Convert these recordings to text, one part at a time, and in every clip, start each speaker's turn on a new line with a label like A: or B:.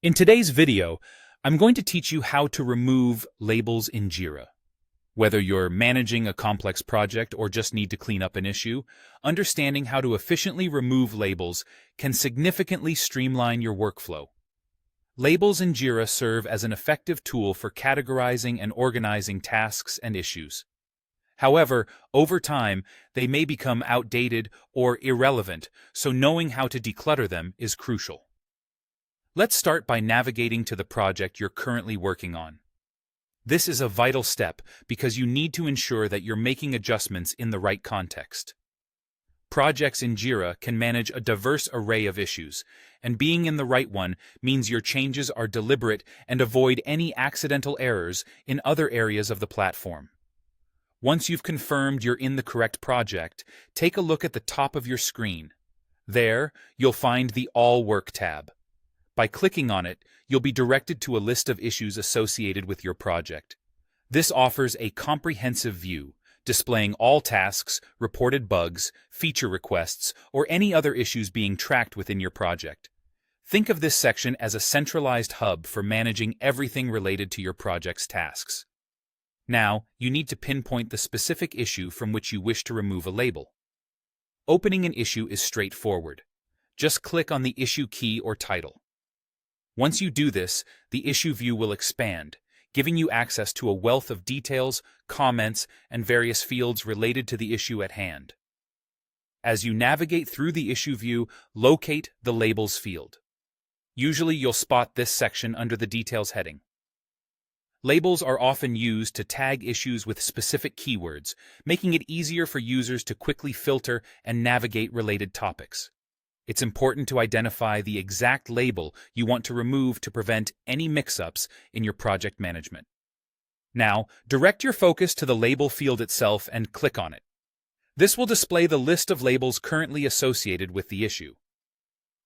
A: In today's video, I'm going to teach you how to remove labels in Jira. Whether you're managing a complex project or just need to clean up an issue, understanding how to efficiently remove labels can significantly streamline your workflow. Labels in Jira serve as an effective tool for categorizing and organizing tasks and issues. However, over time, they may become outdated or irrelevant, so knowing how to declutter them is crucial. Let's start by navigating to the project you're currently working on. This is a vital step because you need to ensure that you're making adjustments in the right context. Projects in Jira can manage a diverse array of issues, and being in the right one means your changes are deliberate and avoid any accidental errors in other areas of the platform. Once you've confirmed you're in the correct project, take a look at the top of your screen. There, you'll find the All Work tab. By clicking on it, you'll be directed to a list of issues associated with your project. This offers a comprehensive view, displaying all tasks, reported bugs, feature requests, or any other issues being tracked within your project. Think of this section as a centralized hub for managing everything related to your project's tasks. Now, you need to pinpoint the specific issue from which you wish to remove a label. Opening an issue is straightforward. Just click on the issue key or title. Once you do this, the issue view will expand, giving you access to a wealth of details, comments, and various fields related to the issue at hand. As you navigate through the issue view, locate the Labels field. Usually you'll spot this section under the Details heading. Labels are often used to tag issues with specific keywords, making it easier for users to quickly filter and navigate related topics. It's important to identify the exact label you want to remove to prevent any mix-ups in your project management. Now, direct your focus to the label field itself and click on it. This will display the list of labels currently associated with the issue.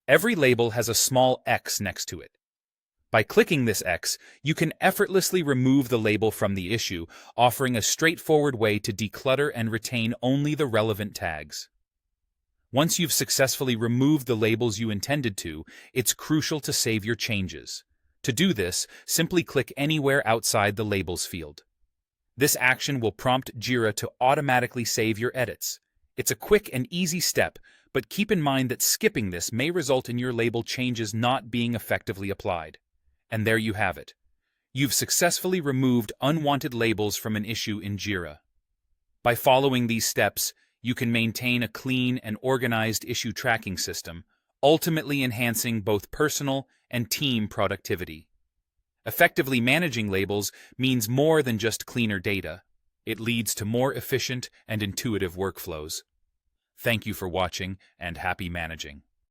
A: Every label has a small X next to it. By clicking this X, you can effortlessly remove the label from the issue, offering a straightforward way to declutter and retain only the relevant tags. Once you've successfully removed the labels you intended to, it's crucial to save your changes. To do this, simply click anywhere outside the Labels field. This action will prompt Jira to automatically save your edits. It's a quick and easy step, but keep in mind that skipping this may result in your label changes not being effectively applied. And there you have it. You've successfully removed unwanted labels from an issue in Jira. By following these steps, you can maintain a clean and organized issue tracking system, ultimately enhancing both personal and team productivity. Effectively managing labels means more than just cleaner data. It leads to more efficient and intuitive workflows. Thank you for watching, and happy managing.